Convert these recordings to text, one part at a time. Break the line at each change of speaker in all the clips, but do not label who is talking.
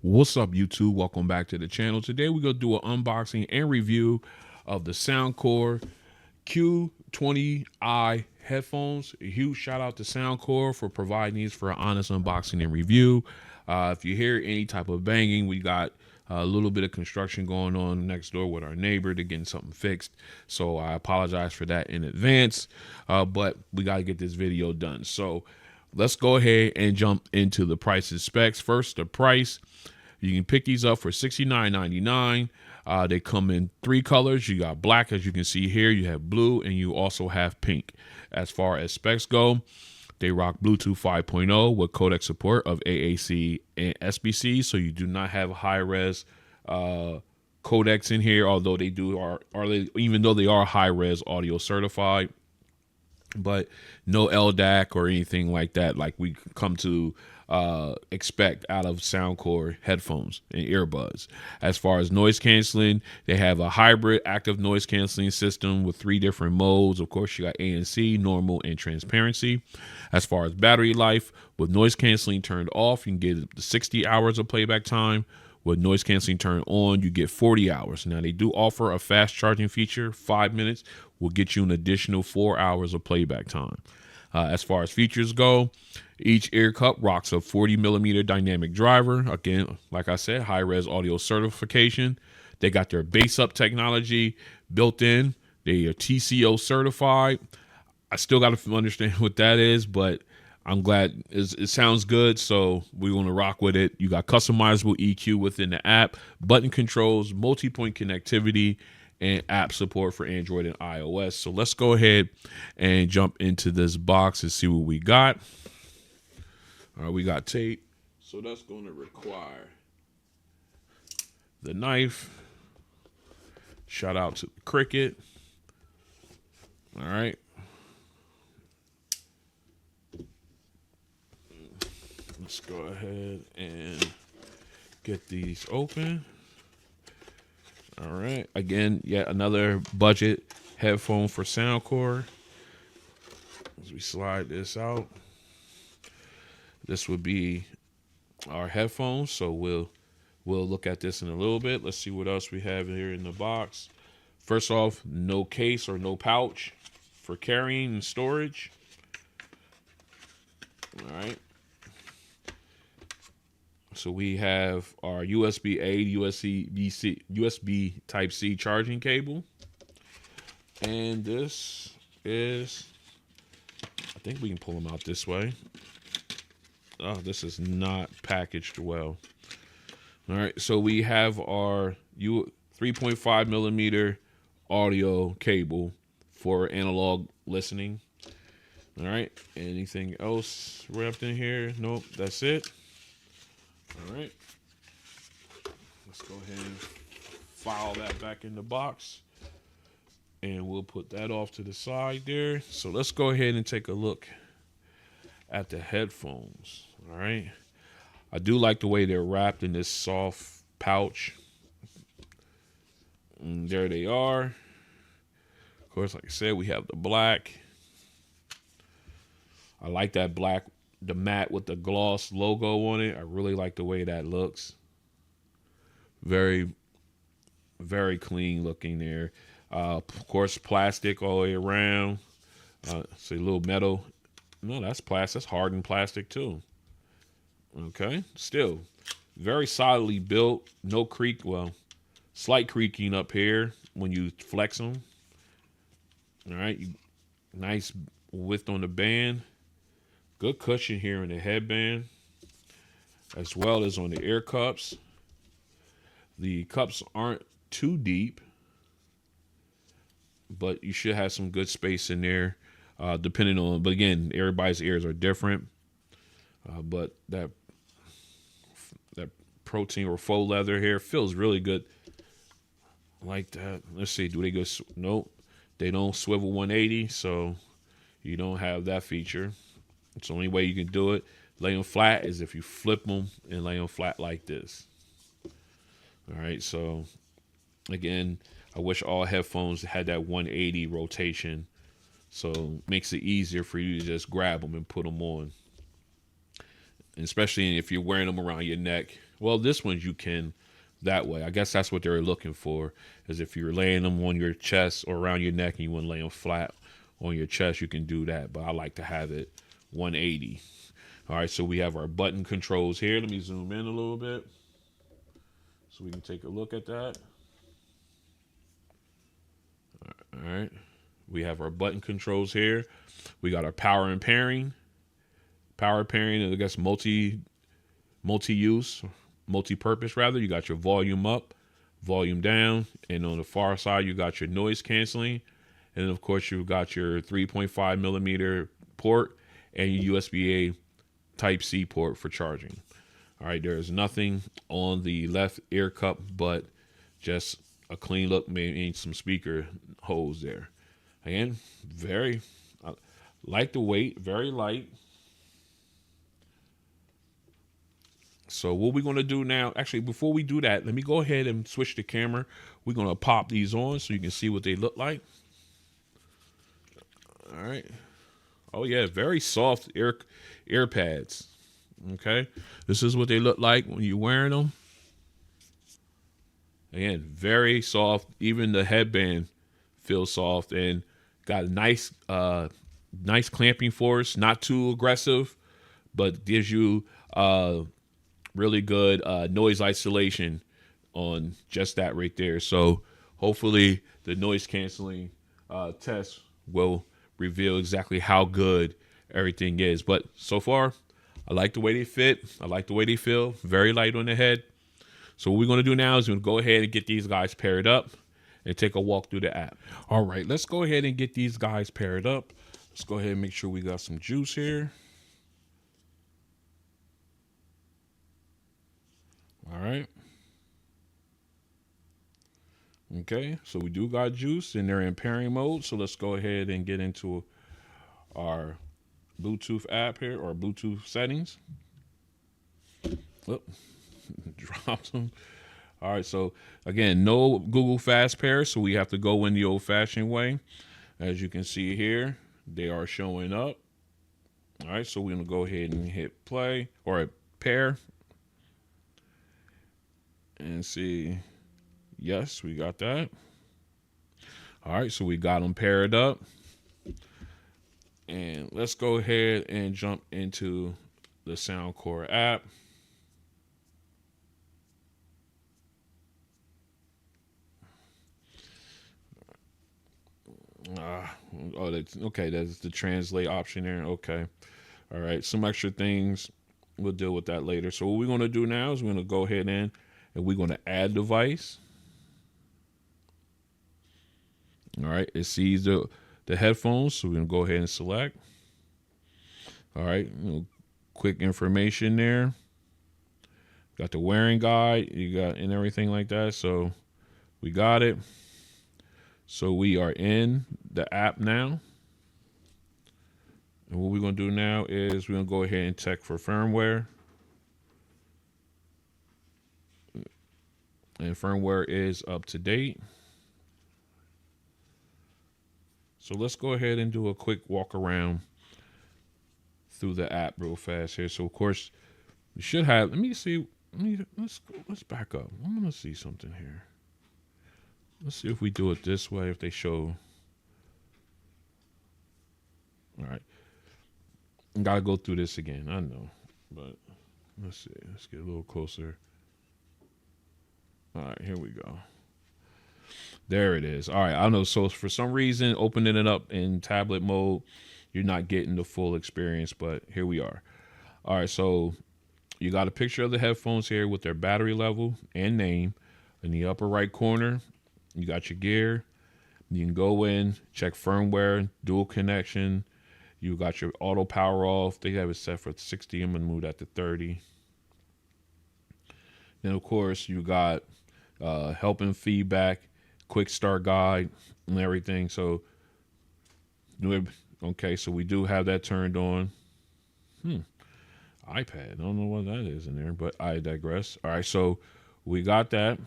What's up, YouTube? Welcome back to the channel. Today we're going to do an unboxing and review of the soundcore Q20i headphones. A huge shout out to soundcore for providing these for an honest unboxing and review. If you hear any type of banging, we got a little bit of construction going on next door with our neighbor to getting something fixed. So I apologize for that in advance, but we got to get this video done. So let's go ahead and jump into the price and specs. First, the price. You can pick these up for $69.99. They come in 3 colors. You got black, as you can see here. You have blue, and you also have pink. As far as specs go, they rock Bluetooth 5.0 with codec support of AAC and SBC. So you do not have high-res codecs in here, although they do even though they are high-res audio certified. But no LDAC or anything like that, like we come to expect out of soundcore headphones and earbuds. As far as noise canceling, they have a hybrid active noise canceling system with 3 different modes. Of course, you got ANC, normal, and transparency. As far as battery life, with noise canceling turned off, you can get up to 60 hours of playback time. With noise canceling turned on, you get 40 hours. Now, they do offer a fast charging feature. 5 minutes will get you an additional 4 hours of playback time. As far as features go, each ear cup rocks a 40mm dynamic driver. Again, like I said, high-res audio certification. They got their bass up technology built in. They are TCO certified. I still got to understand what that is, but I'm glad it sounds good, so we're going to rock with it. You got customizable EQ within the app, button controls, multi-point connectivity, and app support for Android and iOS. So let's go ahead and jump into this box and see what we got. All right, we got tape. So that's going to require the knife. Shout out to Cricket. All right. Let's go ahead and get these open. All right. Again, yet another budget headphone for soundcore. As we slide this out, this would be our headphones. So we'll look at this in a little bit. Let's see what else we have here in the box. First off, no case or no pouch for carrying and storage. All right. So we have our USB-A, USB Type-C charging cable. And this is, I think we can pull them out this way. Oh, this is not packaged well. All right, so we have our 3.5mm audio cable for analog listening. All right, anything else wrapped in here? Nope, that's it. All right, let's go ahead and file that back in the box, and we'll put that off to the side there. So let's go ahead and take a look at the headphones. All right, I do like the way they're wrapped in this soft pouch. And there they are. Of course, like I said, we have the black. I like that black, the matte with the gloss logo on it. I really like the way that looks. Very, very clean looking there. Of course, plastic all the way around. It's a little metal. No, that's plastic. That's hardened plastic too. Okay, still very solidly built. No creak. Well, slight creaking up here when you flex them. All right, nice width on the band. Good cushion here in the headband, as well as on the ear cups. The cups aren't too deep, but you should have some good space in there, depending on, but again, everybody's ears are different. But that protein or faux leather here feels really good. Like that. Let's see, do they go? Nope, they don't swivel 180, so you don't have that feature. It's the only way you can do it. Lay them flat is if you flip them and lay them flat like this. All right, so again, I wish all headphones had that 180 rotation, so it makes it easier for you to just grab them and put them on. And especially if you're wearing them around your neck, Well, this one you can that way. I guess that's what they were looking for, is if you're laying them on your chest or around your neck and you want to lay them flat on your chest, you can do that. But I like to have it 180. All right, so we have our button controls here. Let me zoom in a little bit so we can take a look at that. All right, we have our button controls here. We got our power and pairing. Power pairing, I guess multi-use, multi-purpose rather. You got your volume up, volume down, and on the far side you got your noise canceling, and then of course you've got your 3.5 millimeter port and your USB-A Type-C port for charging. All right, there's nothing on the left ear cup but just a clean look, maybe some speaker holes there. Again, very like the weight, very light. So what we're going to do now, actually, before we do that, let me go ahead and switch the camera. We're going to pop these on so you can see what they look like. All right. Oh, yeah, very soft ear pads. Okay. This is what they look like when you're wearing them. Again, very soft. Even the headband feels soft and got a nice clamping force. Not too aggressive, but gives you really good noise isolation on just that right there. So hopefully the noise canceling test will reveal exactly how good everything is. But so far, I like the way they fit. I like the way they feel. Very light on the head. So what we're going to do now is we're going to go ahead and get these guys paired up and take a walk through the app. All right, let's go ahead and get these guys paired up. Let's go ahead and make sure we got some juice here. All right. Okay, so we do got juice and they're in pairing mode. So let's go ahead and get into our Bluetooth app here, or Bluetooth settings. Whoop. Dropped them. All right, so again, no Google Fast Pair, so we have to go in the old-fashioned way. As you can see here, they are showing up. All right, so we're going to go ahead and hit play, or pair, and see. Yes, we got that. All right, so we got them paired up. And let's go ahead and jump into the soundcore app. Oh, that's okay. That's the translate option there. Okay. All right. Some extra things. We'll deal with that later. So what we're going to do now is we're going to go ahead and we're going to add device. All right. It sees the headphones. So we're going to go ahead and select. All right. Quick information there. Got the wearing guide. You got and everything like that. So we got it. So we are in the app now. And what we're going to do now is we're going to go ahead and check for firmware. And firmware is up to date. So let's go ahead and do a quick walk around through the app real fast here. So of course we should have, let me see, let's back up. I'm going to see something here. Let's see if we do it this way, if they show. All right. Got to go through this again. I know. But let's see. Let's get a little closer. All right. Here we go. There it is. All right. I know. So for some reason, opening it up in tablet mode, you're not getting the full experience. But here we are. All right. So you got a picture of the headphones here with their battery level and name. In the upper right corner, you got your gear. You can go in, check firmware, dual connection. You got your auto power off. They have it set for 60. I'm going to move that to 30. Then, of course, you got help and feedback, quick start guide, and everything. So, okay, so we do have that turned on. iPad. I don't know what that is in there, but I digress. All right, so we got that.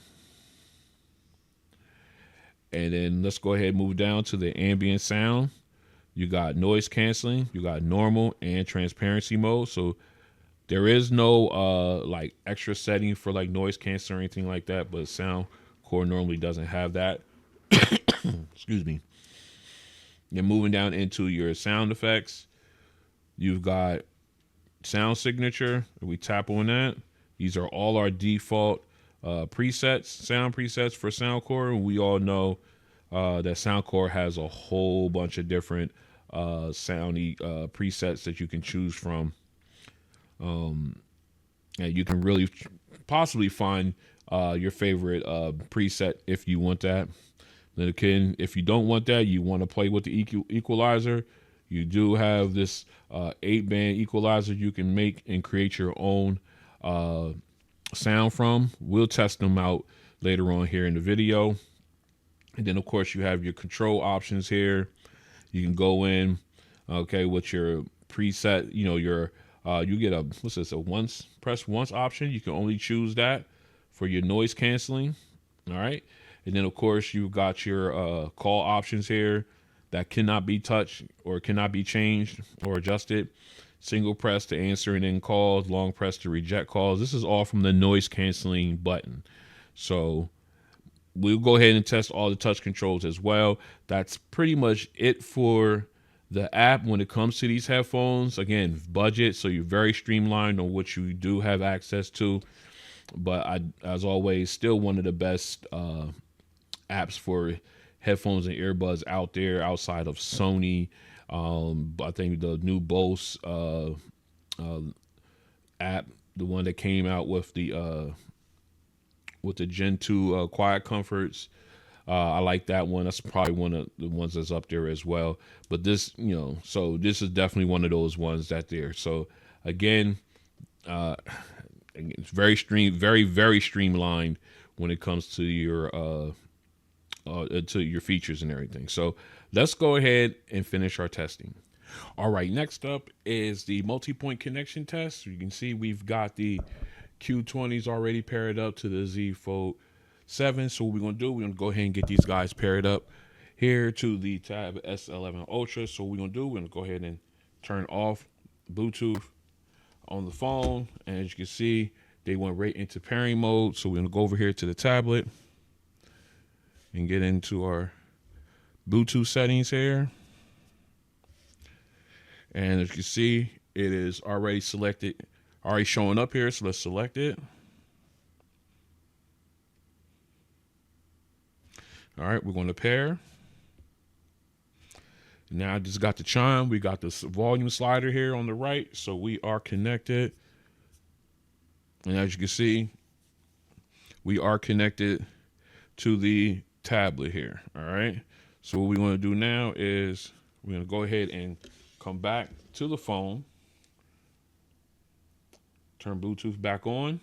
And then let's go ahead and move down to the ambient sound. You got noise canceling, you got normal and transparency mode. So There is no like extra setting for like noise canceling or anything like that, but soundcore normally doesn't have that. Excuse me. Then moving down into your sound effects, you've got sound signature. If we tap on that, these are all our default presets, sound presets for soundcore. We all know that soundcore has a whole bunch of different soundy presets that you can choose from. And you can really possibly find your favorite preset if you want that. Then again, if you don't want that, you want to play with the equalizer, you do have this 8-band equalizer you can make and create your own sound from. We'll test them out later on here in the video. And then, of course, you have your control options here. You can go in, okay, with your preset, you know, your you get a, what's this, a press once option. You can only choose that for your noise canceling. All right. And then, of course, you've got your call options here that cannot be touched or cannot be changed or adjusted. Single press to answer and end calls, long press to reject calls. This is all from the noise canceling button. So we'll go ahead and test all the touch controls as well. That's pretty much it for the app when it comes to these headphones. Again, budget, so you're very streamlined on what you do have access to. But as always, still one of the best apps for headphones and earbuds out there outside of Sony. I think the new Bose app, the one that came out with the Gen 2 quiet comforts, I like that one. That's probably one of the ones that's up there as well. But this, you know, so this is definitely one of those ones that there. So again, it's very streamlined when it comes to your features and everything. So let's go ahead and finish our testing. All right, next up is the multi-point connection test. You can see we've got the Q20s already paired up to the Z Fold 7. So what we're going to do, we're going to go ahead and get these guys paired up here to the Tab S11 Ultra. So what we're going to do, we're going to go ahead and turn off Bluetooth on the phone. And as you can see, they went right into pairing mode. So we're going to go over here to the tablet and get into our Bluetooth settings here. And as you can see, it is already selected, already showing up here. So let's select it. All right, we're going to pair. Now I just got the chime. We got this volume slider here on the right. So we are connected. And as you can see, we are connected to the tablet here. All right. So what we want to do now is we're going to go ahead and come back to the phone. Turn Bluetooth back on.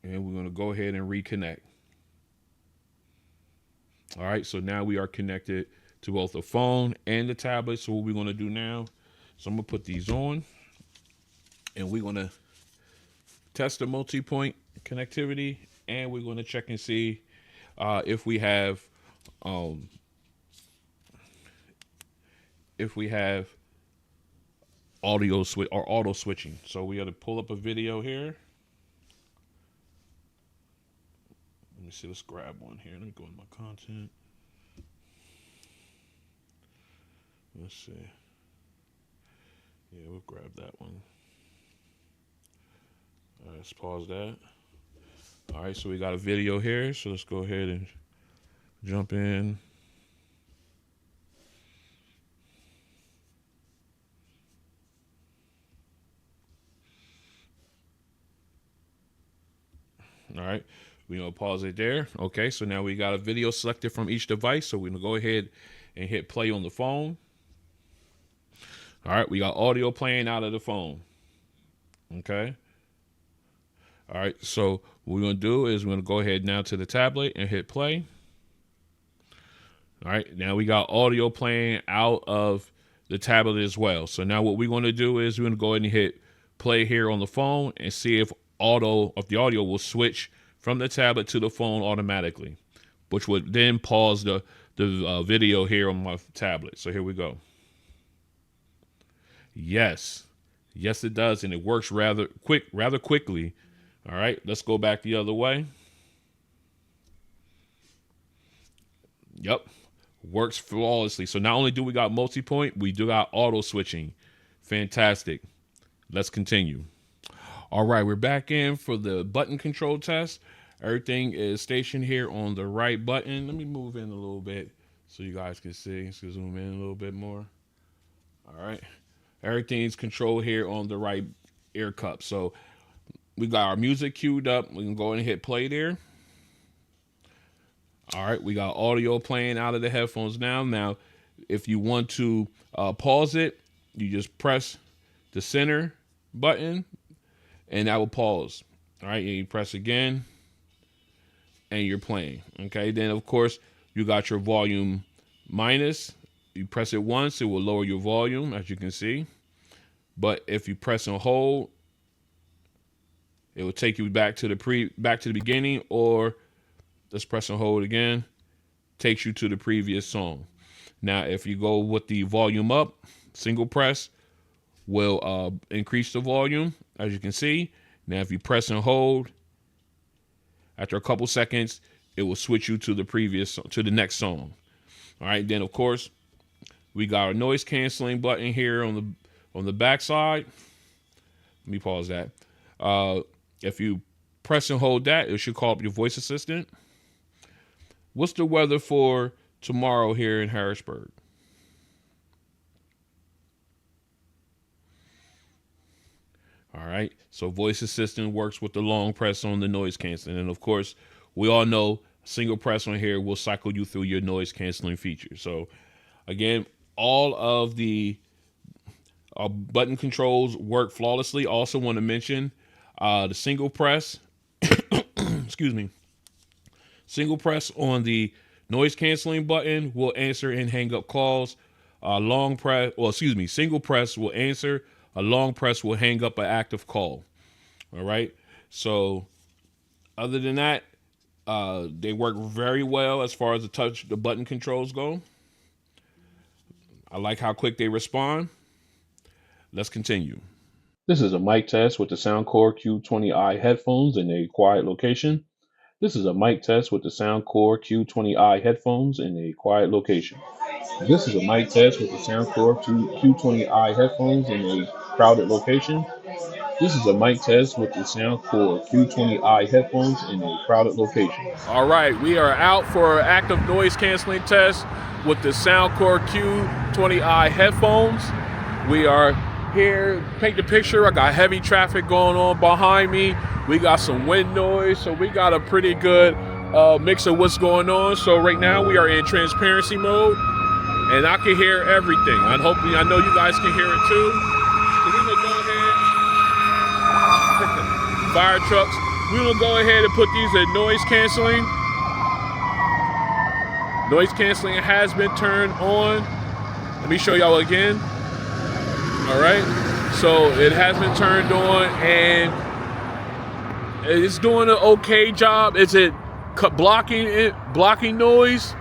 And we're going to go ahead and reconnect. All right, so now we are connected to both the phone and the tablet. So what we're going to do now, so I'm going to put these on. And we're going to test the multi-point connectivity. And we're going to check and see if we have audio switch or auto switching. So we got to pull up a video here. Let me see. Let's grab one here. Let me go in my content. Let's see. Yeah, we'll grab that one. All right, let's pause that. All right, so we got a video here. So let's go ahead and jump in. All right, we're going to pause it there. Okay, so now we got a video selected from each device. So we're going to go ahead and hit play on the phone. All right, we got audio playing out of the phone. Okay. All right, so what we're going to do is we're going to go ahead now to the tablet and hit play. All right, now we got audio playing out of the tablet as well. So now what we're going to do is we're going to go ahead and hit play here on the phone and see if the audio will switch from the tablet to the phone automatically, which would then pause the video here on my tablet. So here we go. Yes. Yes, it does. And it works rather quickly. All right, let's go back the other way. Yep. Works flawlessly. So not only do we got multi-point, we do got auto switching. Fantastic. Let's continue. All right, we're back in for the button control test. Everything is stationed here on the right button. Let me move in a little bit so you guys can see. Let's zoom in a little bit more. All right. Everything's controlled here on the right ear cup. So we got our music queued up. We can go ahead and hit play there. All right, we got audio playing out of the headphones now. Now, if you want to pause it, you just press the center button, and that will pause. All right, and you press again, and you're playing. Okay, then, of course, you got your volume minus. You press it once, it will lower your volume, as you can see. But if you press and hold, it will take you back to the beginning, or let's press and hold again, takes you to the previous song. Now, if you go with the volume up, single press will increase the volume, as you can see. Now, if you press and hold, after a couple seconds, it will switch you to the next song. All right, then of course, we got our noise canceling button here on the back side. Let me pause that. If you press and hold that, it should call up your voice assistant. What's the weather for tomorrow here in Harrisburg? All right, so voice assistant works with the long press on the noise canceling. And of course, we all know single press on here will cycle you through your noise canceling feature. So again, all of the button controls work flawlessly. Also want to mention the single press, excuse me, single press on the noise canceling button will answer and hang up calls. Single press will answer. A long press will hang up an active call. All right. So other than that, they work very well as far as the button controls go. I like how quick they respond. Let's continue. This is a mic test with the soundcore Q20i headphones in a quiet location. This is a mic test with the soundcore Q20i headphones in a quiet location. This is a mic test with the soundcore Q20i headphones in a crowded location. This is a mic test with the soundcore Q20i headphones in a crowded location. All right, we are out for active noise canceling test with the soundcore Q20i headphones. We are here, paint the picture. I got heavy traffic going on behind me. We got some wind noise, so we got a pretty good mix of what's going on. So right now we are in transparency mode, and I can hear everything. And hopefully, I know you guys can hear it too. So we're gonna go ahead. Fire trucks. We're gonna go ahead and put these at noise canceling. Noise canceling has been turned on. Let me show y'all again. All right, so it has been turned on and it's doing an okay job. Is it blocking noise?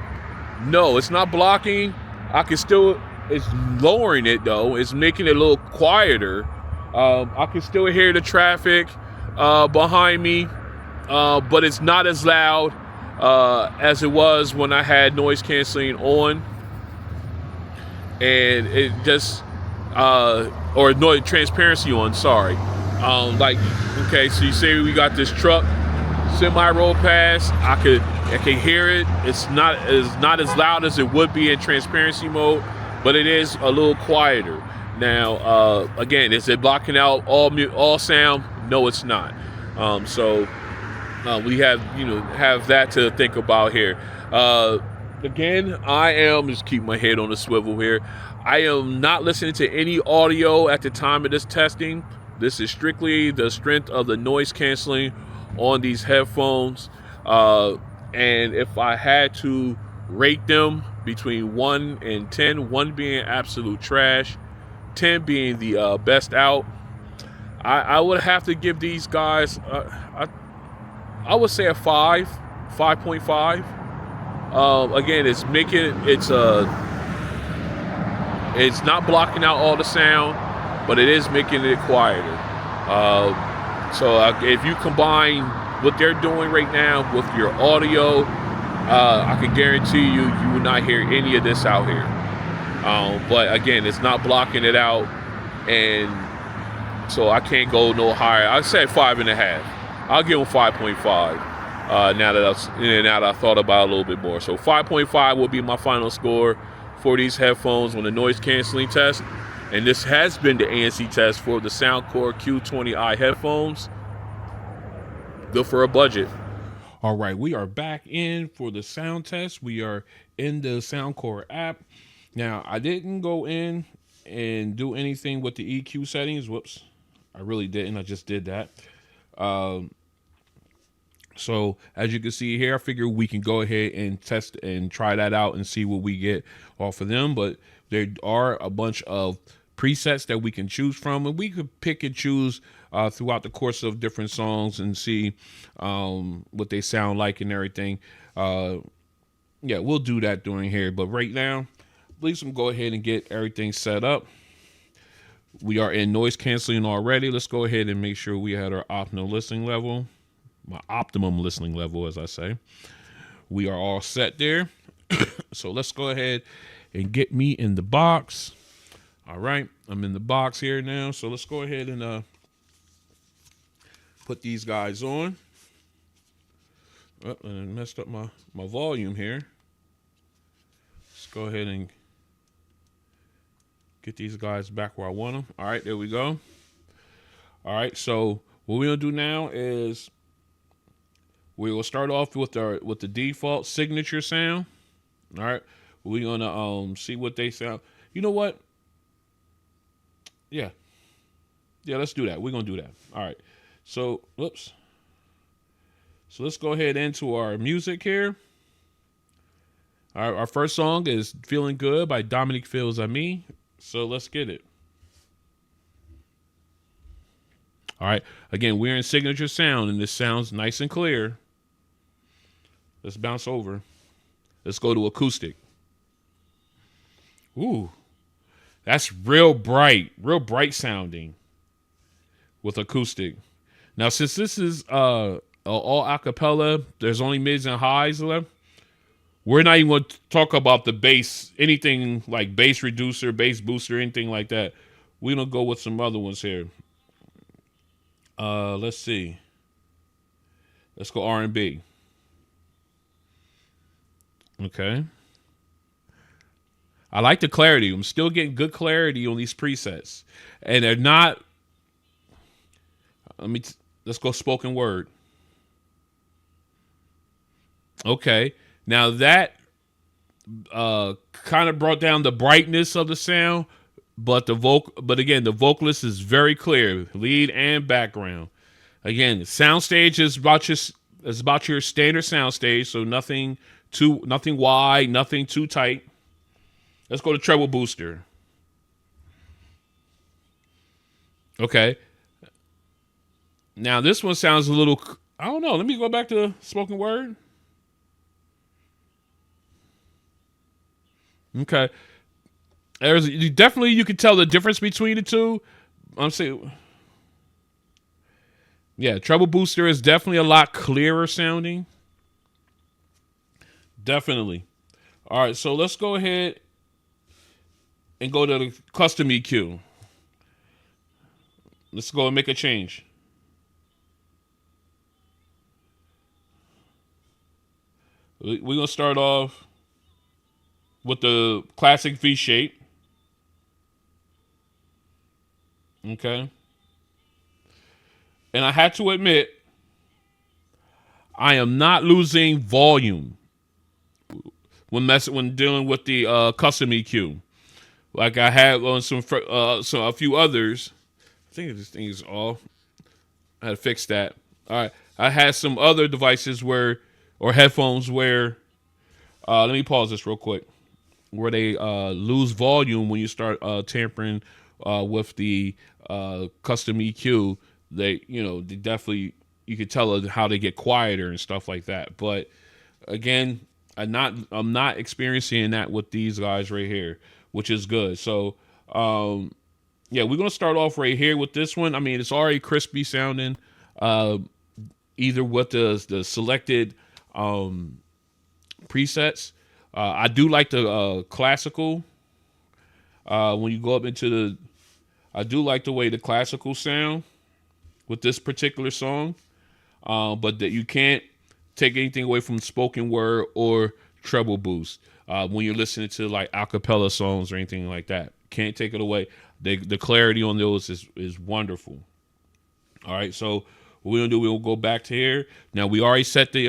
No, it's not blocking. It's lowering it though. It's making it a little quieter. I can still hear the traffic behind me, but it's not as loud as it was when I had noise canceling on. And it just, or noise transparency on, sorry. Okay, so you say we got this truck semi-roll past. I can hear it. It's not as loud as it would be in transparency mode, but it is a little quieter. Now, again, is it blocking out all sound? No, it's not. So we have that to think about here. Again, I am just keep my head on the swivel here. I am not listening to any audio at the time of this testing. This is strictly the strength of the noise canceling on these headphones. And if I had to rate them between 1 and 10, 1 being absolute trash, 10 being the best out, I would have to give these guys, I would say a 5.5. Again, it's not blocking out all the sound. but it is making it quieter. So if you combine what they're doing right now with your audio, I can guarantee you will not hear any of this out here. But again, it's not blocking it out, and so I can't go no higher. I said 5.5. I'll give them 5.5. Now that I thought about it a little bit more, so 5.5 will be my final score for these headphones on the noise canceling test. And this has been the ANC test for the soundcore Q20i headphones. Good for a budget. All right, we are back in for the sound test. We are in the soundcore app. Now, I didn't go in and do anything with the EQ settings. Whoops, I really didn't. I just did that. So as you can see here, I figure we can go ahead and test and try that out and see what we get off of them. But there are a bunch of presets that we can choose from, and we could pick and choose throughout the course of different songs and see what they sound like and everything. Yeah, we'll do that during here. But right now, please go ahead and get everything set up. We are in noise canceling already. Let's go ahead and make sure we had our optimal listening level. My optimum listening level, as I say. We are all set there. So let's go ahead and get me in the box. All right, I'm in the box here now. So let's go ahead and put these guys on. Oh, and I messed up my volume here. Let's go ahead and get these guys back where I want them. All right, there we go. All right, so what we're gonna do now is we will start off with the default signature sound. All right, we're gonna see what they sound. You know what? Yeah, let's do that. We're gonna do that. All right. So, whoops. So let's go ahead into our music here. All right, our first song is "Feeling Good" by Dominique Fils-Aimé. So let's get it. All right. Again, we're in signature sound, and this sounds nice and clear. Let's bounce over. Let's go to acoustic. Ooh, that's real bright sounding with acoustic. Now, since this is all acapella, there's only mids and highs left. We're not even going to talk about the bass, anything like bass reducer, bass booster, anything like that. We're going to go with some other ones here. Let's see. Let's go R&B. Okay. I like the clarity. I'm still getting good clarity on these presets. And they're not... Let's go spoken word. Okay. Now that kind of brought down the brightness of the sound, but again, the vocalist is very clear, lead and background. Again, soundstage is about your standard soundstage, so nothing wide, nothing too tight. Let's go to treble booster. Okay. Now this one sounds a little, I don't know. Let me go back to spoken word. Okay. You can tell the difference between the two. I'm saying, yeah, treble booster is definitely a lot clearer sounding. Definitely. All right, so let's go ahead and go to the custom EQ. Let's go and make a change. We're going to start off with the classic V shape. Okay. And I had to admit, I am not losing volume when dealing with the custom EQ. Like I had on a few others. I think this thing is off. I had to fix that. All right. I had some other devices or headphones where, let me pause this real quick, where they lose volume when you start tampering with the custom EQ. They definitely, you could tell how they get quieter and stuff like that. But again, I'm not experiencing that with these guys right here, which is good. So yeah, we're gonna start off right here with this one. I mean, it's already crispy sounding. Uh, either with the selected presets. I do like the classical. When you go up into the, I do like the way the classical sound with this particular song. But that you can't take anything away from spoken word or treble boost when you're listening to like a cappella songs or anything like that. Can't take it away. The clarity on those is wonderful. All right, so what we're gonna do, we'll go back to here. Now we already set the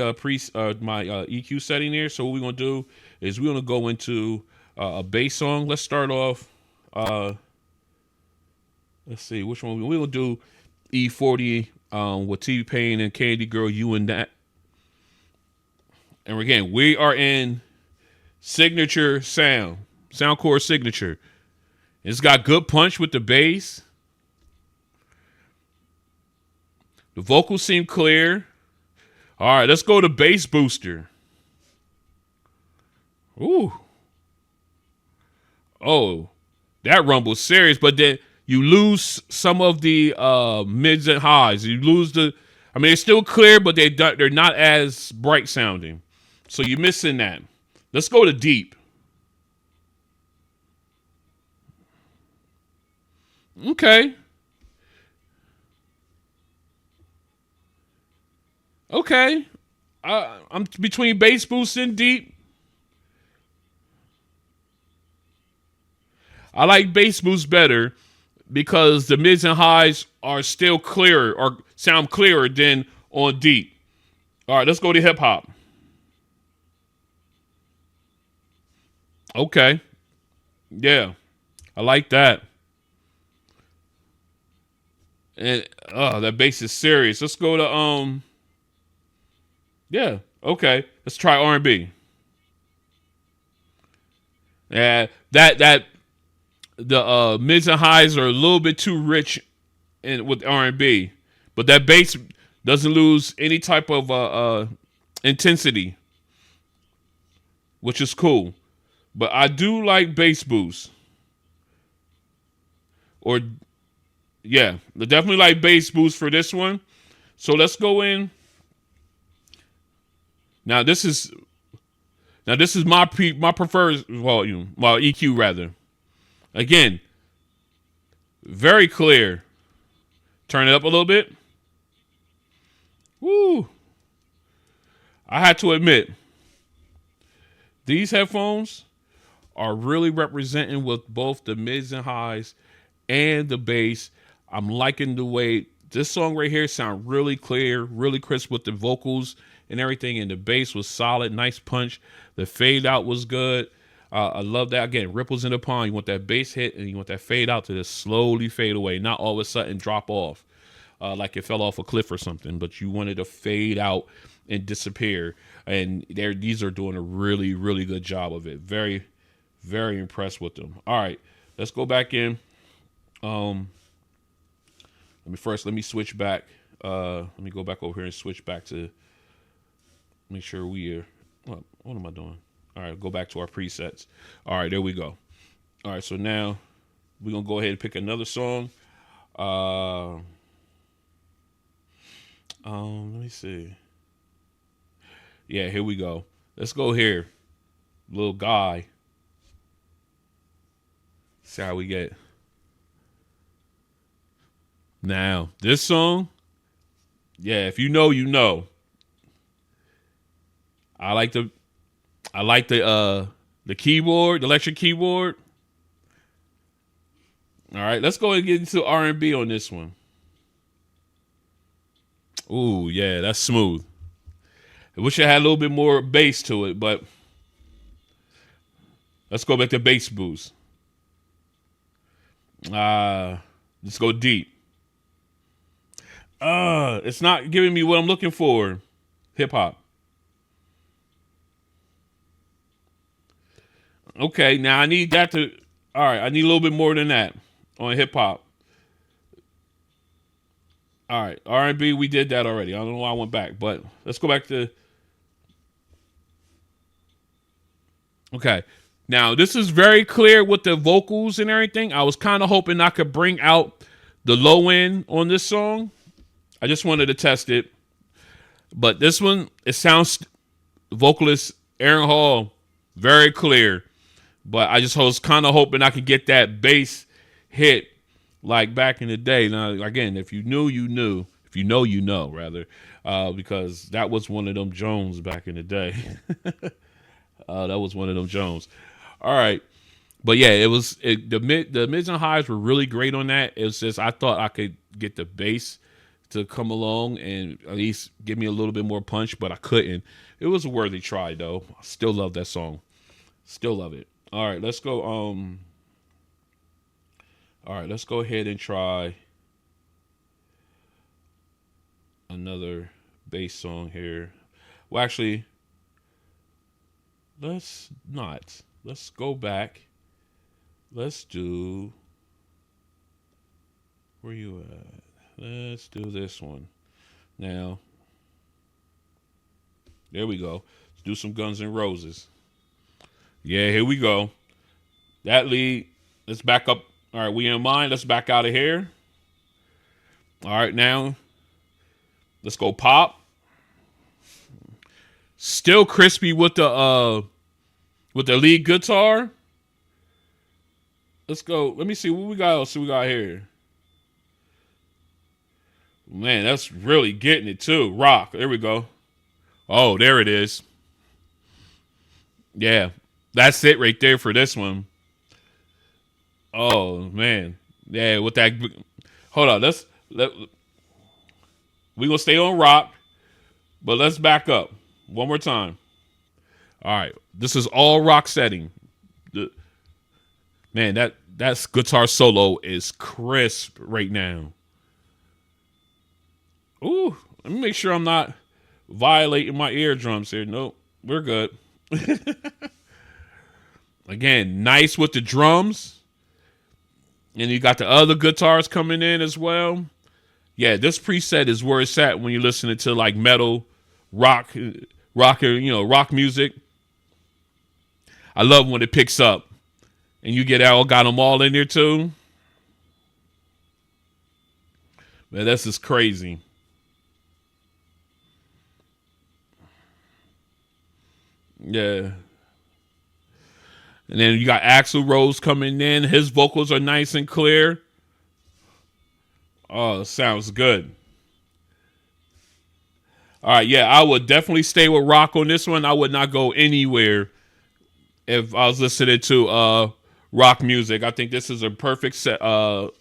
my EQ setting here. So what we're gonna do is we're gonna go into a bass song. Let's start off. Let's see which one we're gonna do. E40 with T-Pain and Candy Girl, You and That. And again, we are in signature soundcore signature. It's got good punch with the bass. The vocals seem clear. All right, let's go to bass booster. Ooh. Oh, that rumble's serious, but then you lose some of the mids and highs. You lose I mean, it's still clear, but they're not as bright sounding. So you're missing that. Let's go to deep. Okay. Okay. I'm between bass boost and deep. I like bass boost better because the mids and highs are still clearer or sound clearer than on deep. All right, let's go to hip hop. Okay. Yeah. I like that. And that bass is serious. Let's go to yeah. Okay. Let's try R&B. Yeah, that the mids and highs are a little bit too rich with R&B, but that bass doesn't lose any type of intensity, which is cool. But I do like bass boost. Or yeah, I definitely like bass boost for this one. So let's go in. Now this is my preferred volume, well EQ rather. Again, very clear. Turn it up a little bit. Woo! I had to admit, these headphones are really representing with both the mids and highs and the bass. I'm liking the way this song right here sound really clear, really crisp with the vocals and everything, and the bass was solid, nice punch. The fade out was good. I love that. Again, ripples in the pond. You want that bass hit and you want that fade out to just slowly fade away, not all of a sudden drop off like it fell off a cliff or something, but you wanted to fade out and disappear. And these are doing a really, really good job of it. Very, very impressed with them. All right, let's go back in. Let me switch back. Let me go back over here and switch back to make sure we are. What am I doing? All right, go back to our presets. All right, there we go. All right, so now we're going to go ahead and pick another song. Let me see. Yeah, here we go. Let's go here. Little guy. See how we get. Now, this song, yeah, if you know, you know. I like the keyboard, the electric keyboard. All right, let's go and get into R&B on this one. Ooh, yeah, that's smooth. I wish I had a little bit more bass to it, but let's go back to bass boost. Let's go deep. It's not giving me what I'm looking for. Hip hop. Okay, now I need that to. All right, I need a little bit more than that on hip hop. All right, R&B, we did that already. I don't know why I went back, but let's go back to. Okay, Now, this is very clear with the vocals and everything. I was kind of hoping I could bring out the low end on this song. I just wanted to test it. But this one, it sounds, vocalist Aaron Hall, very clear. But I just was kind of hoping I could get that bass hit like back in the day. Now, again, if you knew, you knew. If you know, you know, rather. Because that was one of them Jones back in the day. That was one of them Jones. All right. But yeah, the mids and highs were really great on that. It was just I thought I could get the bass to come along and at least give me a little bit more punch, but I couldn't. It was a worthy try though. I still love that song. Still love it. All right, let's go. All right, let's go ahead and try another bass song here. Well, actually, let's not. Let's go back. Let's do. Where you at? Let's do this one. Now, there we go. Let's do some Guns N' Roses. Yeah, here we go. That lead. Let's back up. All right, we in mind. Let's back out of here. All right, now let's go pop. Still crispy with the lead guitar. Let's go. Let me see what we got else we got here. Man, that's really getting it too. Rock. There we go. Oh, there it is. Yeah. That's it right there for this one. Oh, man. Yeah, with that. Hold on. We going to stay on rock, but let's back up one more time. All right. This is all rock setting. Man, that guitar solo is crisp right now. Ooh, let me make sure I'm not violating my eardrums here. Nope, we're good. Again, nice with the drums. And you got the other guitars coming in as well. Yeah, this preset is where it's at when you're listening to like metal, rock music. I love when it picks up and you got them all in there too. Man, this is crazy. Yeah. And then you got Axl Rose coming in. His vocals are nice and clear. Oh, sounds good. All right, yeah, I would definitely stay with rock on this one. I would not go anywhere if I was listening to rock music. I think this is a perfect set preset.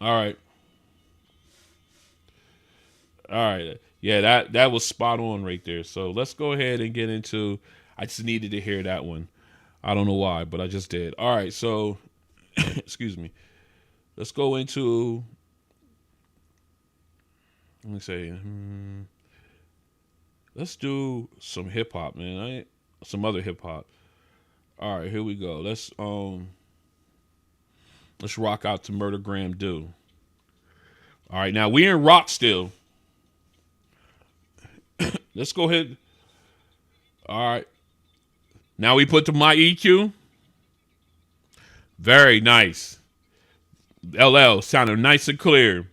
All right. All right. Yeah, that was spot on right there. So let's go ahead and get into. I just needed to hear that one. I don't know why, but I just did. All right, so excuse me. Let's go into. Let me say. Let's do some hip hop, man. Some other hip hop. All right, here we go. Let's rock out to Murder Graham Do. All right, now we in rock still. Let's go ahead. All right. Now we put to my EQ. Very nice. LL sounded nice and clear.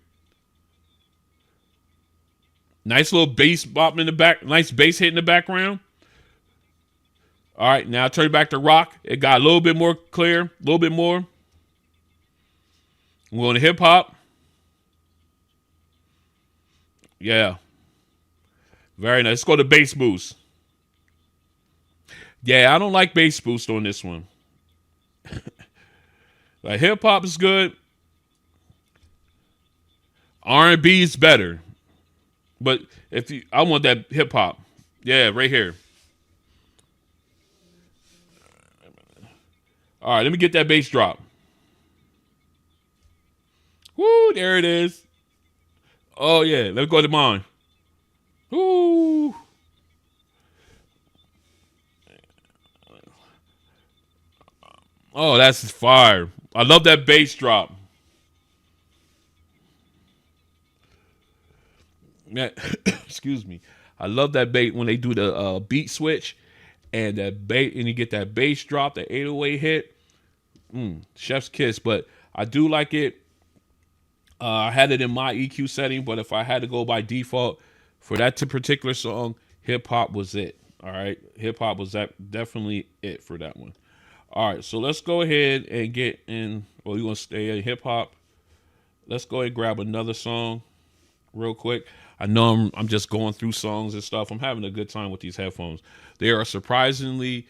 Nice little bass bop in the back. Nice bass hit in the background. All right. Now turn it back to rock. It got a little bit more clear. A little bit more. We're going to hip hop. Yeah. Very nice. Let's go to bass boost. Yeah, I don't like bass boost on this one. Like hip hop is good. R&B is better. But I want that hip hop. Yeah, right here. All right, let me get that bass drop. Woo, there it is. Oh yeah, let's go to mine. Woo. Oh, that's fire. I love that bass drop. Yeah, excuse me. I love that bass when they do the beat switch and that bass, and you get that bass drop, the 808 hit. Chef's kiss. But I do like it. I had it in my EQ setting, but if I had to go by default for that particular song, hip hop was it. All right, hip hop was definitely it for that one. All right, so let's go ahead and get in. Well, we're gonna stay in hip hop. Let's go ahead and grab another song real quick. I know I'm just going through songs and stuff. I'm having a good time with these headphones. They are surprisingly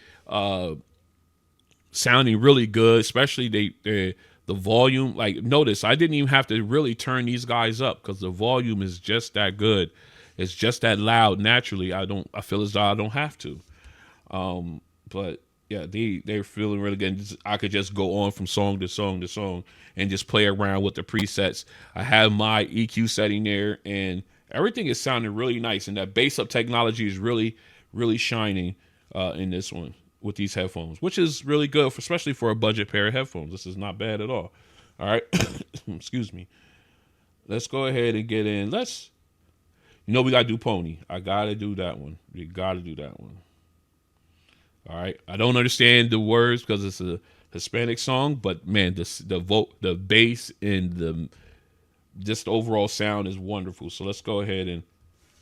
sounding really good, especially the volume. Like, notice I didn't even have to really turn these guys up because the volume is just that good. It's just that loud naturally. I feel as though I don't have to. But yeah, they're feeling really good. I could just go on from song to song to song and just play around with the presets. I have my EQ setting there, and everything is sounding really nice. And that bass up technology is really, really shining in this one with these headphones, which is really good, especially for a budget pair of headphones. This is not bad at all. All right. Excuse me. Let's go ahead and get in. We got to do Pony. I got to do that one. We got to do that one. All right. I don't understand the words because it's a Hispanic song, but man, the bass and just the overall sound is wonderful. So let's go ahead and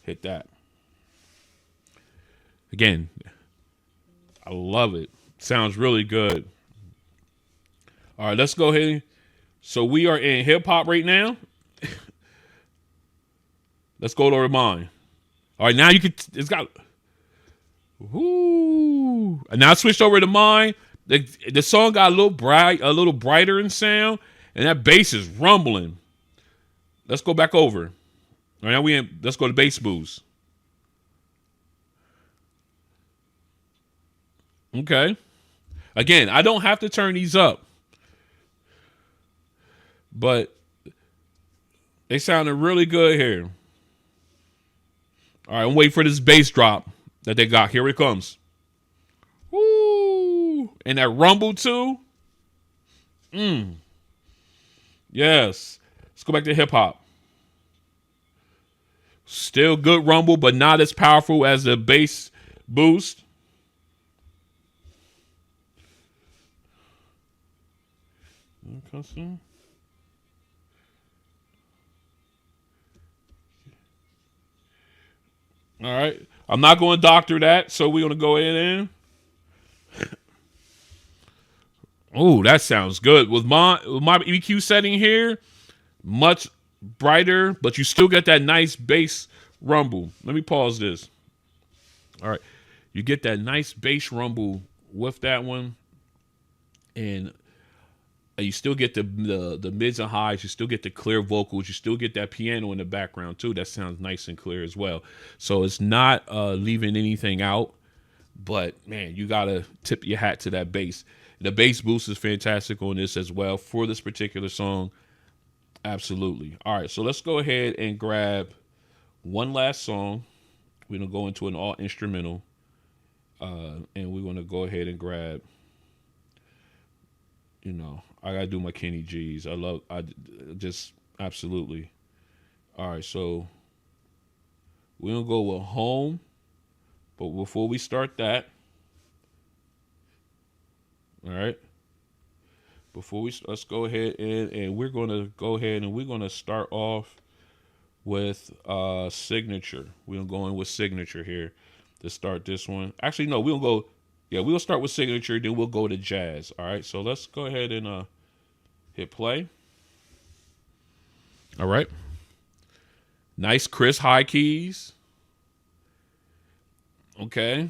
hit that. Again, I love it. Sounds really good. All right, let's go ahead. So we are in hip hop right now. Let's go to Remind. All right, now it's got. Whoo! And now I switched over to mine. The song got a little brighter in sound, and that bass is rumbling. Let's go back over. All right, now let's go to bass boost. Okay. Again, I don't have to turn these up, but they sounded really good here. All right, I'm waiting for this bass drop that they got. Here it comes. Woo! And that rumble too. Yes. Let's go back to hip hop. Still good rumble, but not as powerful as the bass boost. Okay. All right. I'm not going to doctor that, so we're going to go in. Oh, that sounds good. With my EQ setting here, much brighter, but you still get that nice bass rumble. Let me pause this. All right. You get that nice bass rumble with that one, and you still get the mids and highs. You still get the clear vocals. You still get that piano in the background too. That sounds nice and clear as well. So it's not leaving anything out. But man, you gotta tip your hat to that bass. The bass boost is fantastic on this as well for this particular song. Absolutely. All right, so let's go ahead and grab one last song. We're gonna go into an all instrumental, and we're gonna go ahead and grab. I gotta do my Kenny G's. I just absolutely. All right, so we're gonna go with Home, but before we start that, all right. Let's go ahead and we're gonna go ahead and we're gonna start off with Signature. We're gonna go in with Signature here to start this one. Actually, no, we'll go. Yeah, we'll start with Signature, then we'll go to Jazz. All right, so let's go ahead and hit play. All right. Nice, crisp high keys. Okay.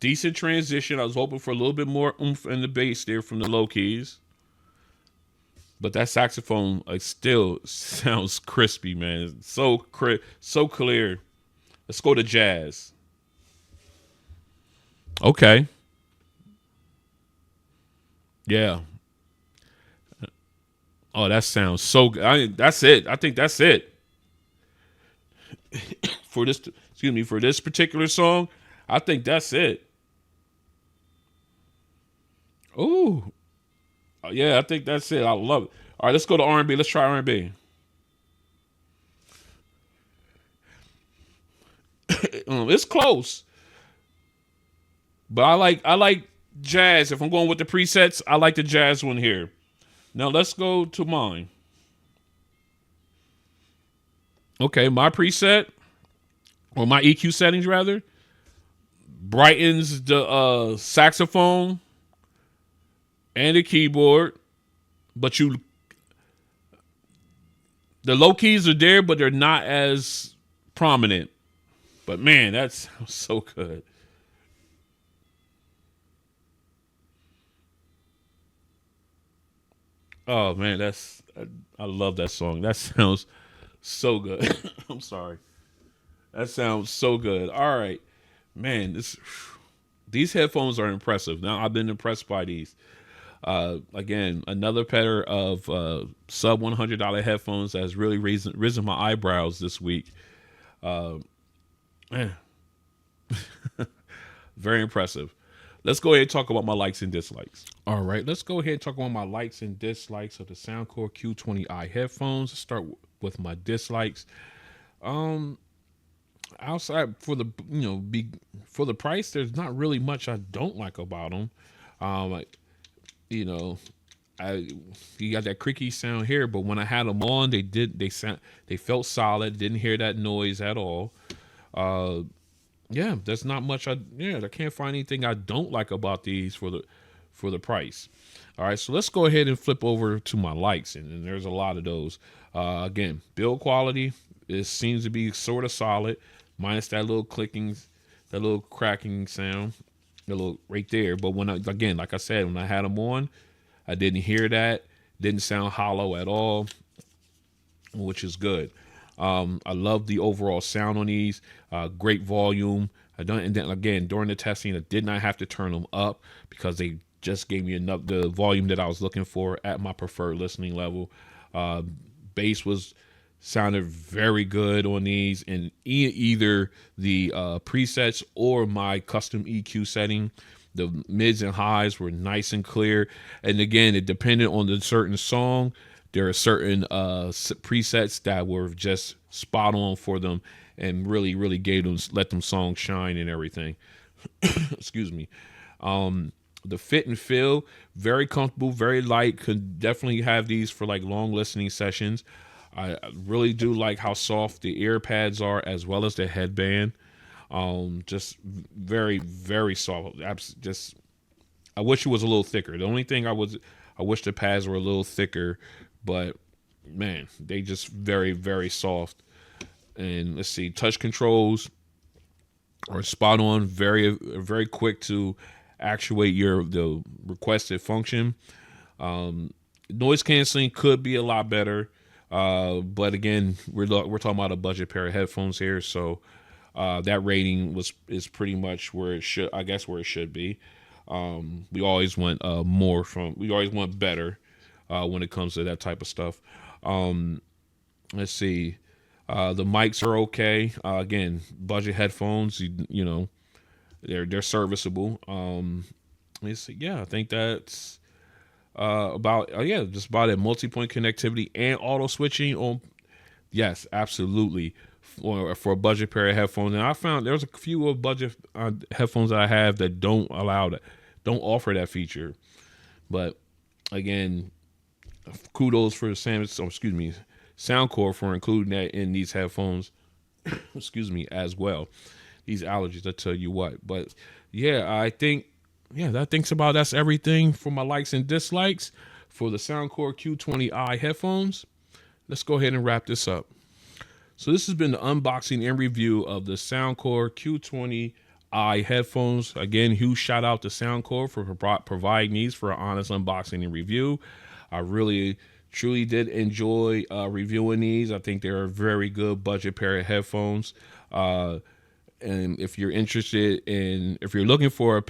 Decent transition. I was hoping for a little bit more oomph in the bass there from the low keys. But that saxophone still sounds crispy, man. So clear. Let's go to Jazz. Okay. Yeah. Oh, that sounds so good. That's it. I think that's it. For this particular song, I think that's it. Ooh. Yeah, I think that's it. I love it. All right, let's go to R&B. Let's try R&B. It's close, but I like jazz. If I'm going with the presets, I like the jazz one here. Now let's go to mine. Okay, my preset, or my EQ settings rather, brightens the saxophone and the keyboard, but the low keys are there, but they're not as prominent. But man, that sounds so good. Oh man, I love that song. That sounds so good. I'm sorry. That sounds so good. All right, man. These headphones are impressive. Now I've been impressed by these. Again, another pair of sub $100 headphones that has really risen my eyebrows this week. Man, very impressive. Let's go ahead and talk about my likes and dislikes. All right, let's go ahead and talk about my likes and dislikes of the soundcore Q20i headphones. Let's start with my dislikes. Outside for the for the price, there's not really much I don't like about them. You know, you got that creaky sound here, but when I had them on, they felt solid. Didn't hear that noise at all. Yeah, there's not much. I can't find anything I don't like about these for the price. All right, so let's go ahead and flip over to my likes, and there's a lot of those. Again, build quality, it seems to be sort of solid, minus that little clicking, that little cracking sound, a little right there. But again, like I said, when I had them on, I didn't hear that. Didn't sound hollow at all, which is good. I love the overall sound on these. Great volume. And then again, during the testing, I did not have to turn them up because they just gave me enough the volume that I was looking for at my preferred listening level. Bass sounded very good on these, and either the presets or my custom EQ setting. The mids and highs were nice and clear. And again, it depended on the certain song. There are certain presets that were just spot on for them and really, really let them songs shine and everything. Excuse me. The fit and feel, very comfortable, very light. Could definitely have these for like long listening sessions. I really do like how soft the ear pads are as well as the headband. Just very, very soft. I wish it was a little thicker. The only thing I wish the pads were a little thicker, but man, they just very, very soft. And let's see, touch controls are spot on, very, very quick to actuate the requested function. Noise canceling could be a lot better, but again, we're talking about a budget pair of headphones here, so that rating is pretty much where it should, I guess, where it should be. We always want we always want better when it comes to that type of stuff. Let's see. The mics are okay. Again, budget headphones, they're serviceable. Let's see. Yeah, I think that's just about it. Multipoint connectivity and auto switching on. Yes, absolutely. For a budget pair of headphones, and I found there's a few of budget headphones that I have that don't offer that feature. But again, kudos for Soundcore for including that in these headphones. Excuse me, as well. These allergies, I tell you what. But yeah, I think that's everything for my likes and dislikes for the soundcore Q20i headphones. Let's go ahead and wrap this up. So this has been the unboxing and review of the soundcore Q20i headphones. Again, huge shout out to Soundcore for providing these for an honest unboxing and review. I really, truly did enjoy reviewing these. I think they're a very good budget pair of headphones. And if you're if you're looking for a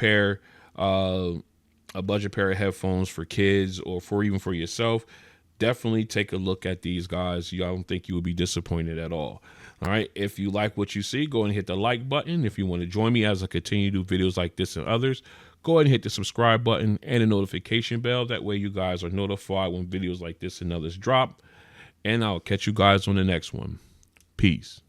budget pair of headphones for kids or even for yourself, definitely take a look at these guys. I don't think you will be disappointed at all. All right. If you like what you see, go ahead and hit the like button. If you want to join me as I continue to do videos like this and others, go ahead and hit the subscribe button and the notification bell. That way you guys are notified when videos like this and others drop. And I'll catch you guys on the next one. Peace.